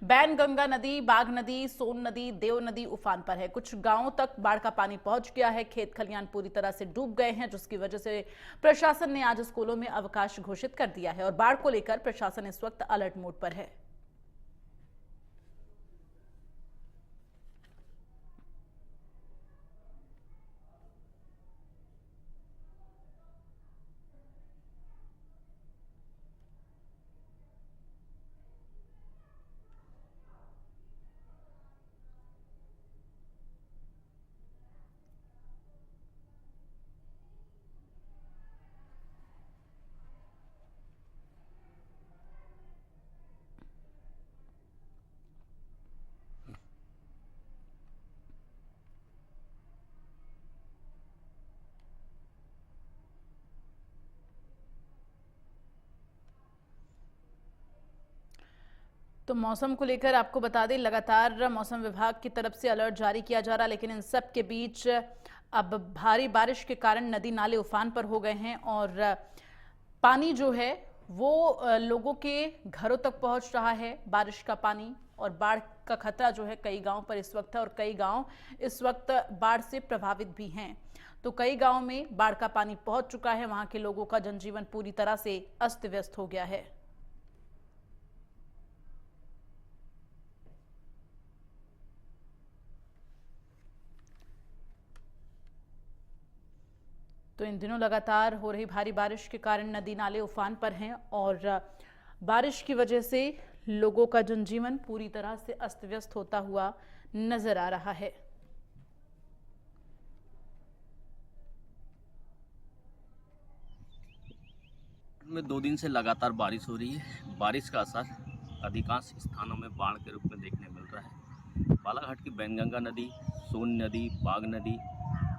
बैनगंगा नदी, बाघ नदी, सोन नदी, देव नदी उफान पर है। कुछ गांवों तक बाढ़ का पानी पहुंच गया है। खेत खलियान पूरी तरह से डूब गए हैं, जिसकी वजह से प्रशासन ने आज स्कूलों में अवकाश घोषित कर दिया है और बाढ़ को लेकर प्रशासन इस वक्त अलर्ट मोड पर है। तो मौसम को लेकर आपको बता दें, लगातार मौसम विभाग की तरफ से अलर्ट जारी किया जा रहा, लेकिन इन सब के बीच अब भारी बारिश के कारण नदी नाले उफान पर हो गए हैं और पानी जो है वो लोगों के घरों तक पहुंच रहा है। बारिश का पानी और बाढ़ का खतरा जो है कई गांव पर इस वक्त है और कई गांव इस वक्त बाढ़ से प्रभावित भी हैं। तो कई गांव में बाढ़ का पानी पहुंच चुका है, वहां के लोगों का जनजीवन पूरी तरह से अस्त व्यस्त हो गया है। तो इन दिनों लगातार हो रही भारी बारिश के कारण नदी नाले उफान पर हैं और बारिश की वजह से लोगों का जनजीवन पूरी तरह से अस्त व्यस्त होता हुआ नजर आ रहा है। में 2 दिन से लगातार बारिश हो रही है। बारिश का असर अधिकांश स्थानों में बाढ़ के रूप में देखने मिल रहा है। बालाघाट की बैनगंगा नदी, सोन नदी, बाघ नदी,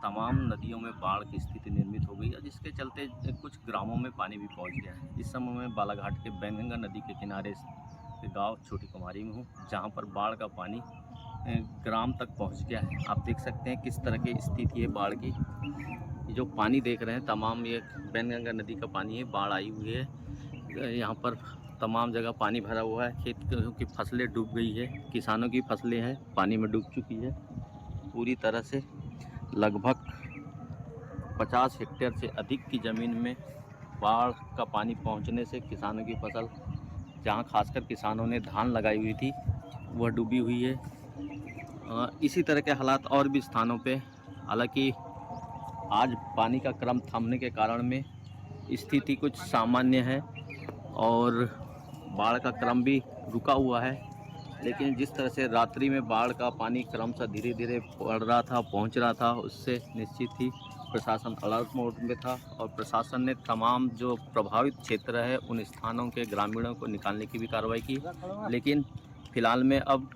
तमाम नदियों में बाढ़ की स्थिति निर्मित हो गई है, जिसके चलते कुछ ग्रामों में पानी भी पहुंच गया है। इस समय मैं बालाघाट के बैनगंगा नदी के किनारे के गांव छोटी कुमारी में हूं, जहां पर बाढ़ का पानी ग्राम तक पहुंच गया है। आप देख सकते हैं किस तरह की स्थिति है बाढ़ की। ये जो पानी देख रहे हैं तमाम ये बैनगंगा नदी का पानी है। बाढ़ आई हुई है, यहाँ पर तमाम जगह पानी भरा हुआ है। खेत की फसलें डूब गई है, किसानों की फसलें हैं पानी में डूब चुकी है पूरी तरह से। लगभग 50 हेक्टेयर से अधिक की ज़मीन में बाढ़ का पानी पहुंचने से किसानों की फसल, जहां खासकर किसानों ने धान लगाई हुई थी, वह डूबी हुई है। इसी तरह के हालात और भी स्थानों पे, हालांकि आज पानी का क्रम थमने के कारण में स्थिति कुछ सामान्य है और बाढ़ का क्रम भी रुका हुआ है। लेकिन जिस तरह से रात्रि में बाढ़ का पानी क्रमशः धीरे धीरे बढ़ रहा था, पहुंच रहा था, उससे निश्चित ही प्रशासन अलर्ट मोड में था और प्रशासन ने तमाम जो प्रभावित क्षेत्र है उन स्थानों के ग्रामीणों को निकालने की भी कार्रवाई की। लेकिन फिलहाल में अब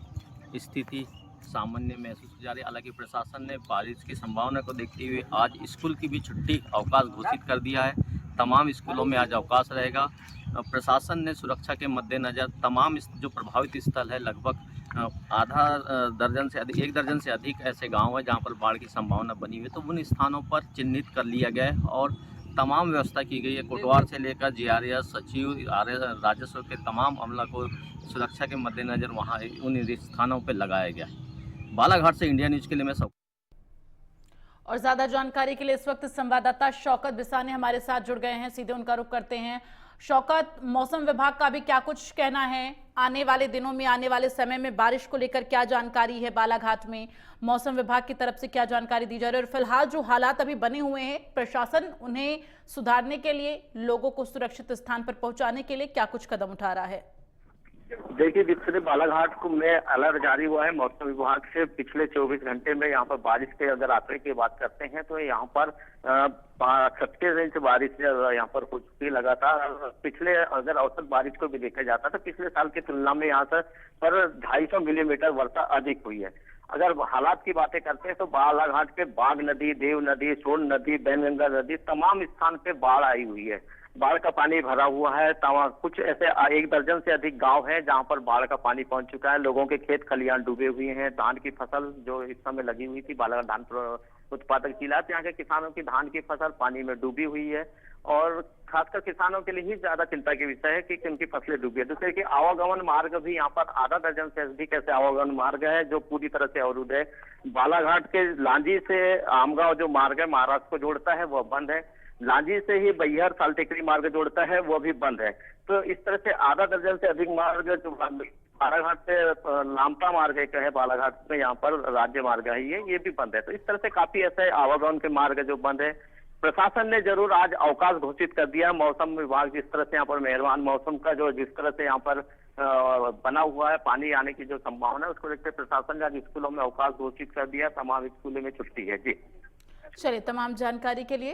स्थिति सामान्य महसूस हो जा रही है। हालांकि प्रशासन ने बारिश की संभावना को देखते हुए आज स्कूल की भी छुट्टी अवकाश घोषित कर दिया है। तमाम स्कूलों में आज अवकाश रहेगा। प्रशासन ने सुरक्षा के मद्देनज़र तमाम जो प्रभावित स्थल है, लगभग आधा दर्जन से अधिक, 1 दर्जन से अधिक ऐसे गांव हैं जहां पर बाढ़ की संभावना बनी हुई है, तो उन स्थानों पर चिन्हित कर लिया गया है और तमाम व्यवस्था की गई है। कोटवार से लेकर जीआरएस, सचिव, राजस्व के तमाम अमला को सुरक्षा के मद्देनज़र वहाँ उन स्थानों पर लगाया गया है। बालाघाट से इंडिया न्यूज़ के लिए मैं सब। और ज्यादा जानकारी के लिए इस वक्त संवाददाता शौकत बिसाने हमारे साथ जुड़ गए हैं, सीधे उनका रुख करते हैं। शौकत, मौसम विभाग का भी क्या कुछ कहना है? आने वाले दिनों में, आने वाले समय में बारिश को लेकर क्या जानकारी है? बालाघाट में मौसम विभाग की तरफ से क्या जानकारी दी जा रही है और फिलहाल जो हालात अभी बने हुए हैं, प्रशासन उन्हें सुधारने के लिए, लोगों को सुरक्षित स्थान पर पहुंचाने के लिए क्या कुछ कदम उठा रहा है? देखिए, जिससे बालाघाट को में अलर्ट जारी हुआ है मौसम विभाग से। पिछले 24 घंटे में यहाँ पर बारिश के अगर आंकड़े की बात करते हैं तो यहाँ पर 36 इंच बारिश यहाँ पर हो चुकी है लगातार। पिछले अगर औसत बारिश को भी देखा जाता तो पिछले साल की तुलना में यहाँ पर 250 मिलीमीटर वर्षा अधिक हुई है। अगर हालात की बातें करते हैं तो बालाघाट के बाघ नदी, देव नदी, सोन नदी, बैनगंगा नदी, तमाम स्थान पे बाढ़ आई हुई है। बाढ़ का पानी भरा हुआ है। कुछ ऐसे 1 दर्जन से अधिक गांव हैं जहां पर बाढ़ का पानी पहुंच चुका है। लोगों के खेत खलियान डूबे हुए हैं। धान की फसल जो इस समय लगी हुई थी, बालाघाट धान उत्पादक जिला, यहाँ के किसानों की धान की फसल पानी में डूबी हुई है। और खासकर किसानों के लिए ही ज्यादा चिंता की विषय है कि उनकी फसलें डूबी है। दूसरे कि आवागमन मार्ग भी यहाँ पर आधा दर्जन से अधिक ऐसे आवागमन मार्ग है जो पूरी तरह से अवरुद्ध है। बालाघाट के लांजी से आमगांव जो मार्ग है महाराष्ट्र को जोड़ता है वह बंद है। लांजी से ही बैहर सालटेकड़ी मार्ग जोड़ता है वो भी बंद है। तो इस तरह से आधा दर्जन से अधिक मार्ग जो बालाघाट से लामपा मार्ग एक है बालाघाट में, यहाँ पर राज्य मार्ग है ये भी बंद है। तो इस तरह से काफी ऐसे आवागमन के मार्ग जो बंद है। प्रशासन ने जरूर आज अवकाश घोषित कर दिया। मौसम विभाग जिस तरह से यहाँ पर मेहरबान मौसम का जो जिस तरह से यहाँ पर बना हुआ है, पानी आने की जो संभावना है उसको देखते प्रशासन ने आज स्कूलों में अवकाश घोषित कर दिया। तमाम स्कूलों में छुट्टी है। जी चलिए, तमाम जानकारी के लिए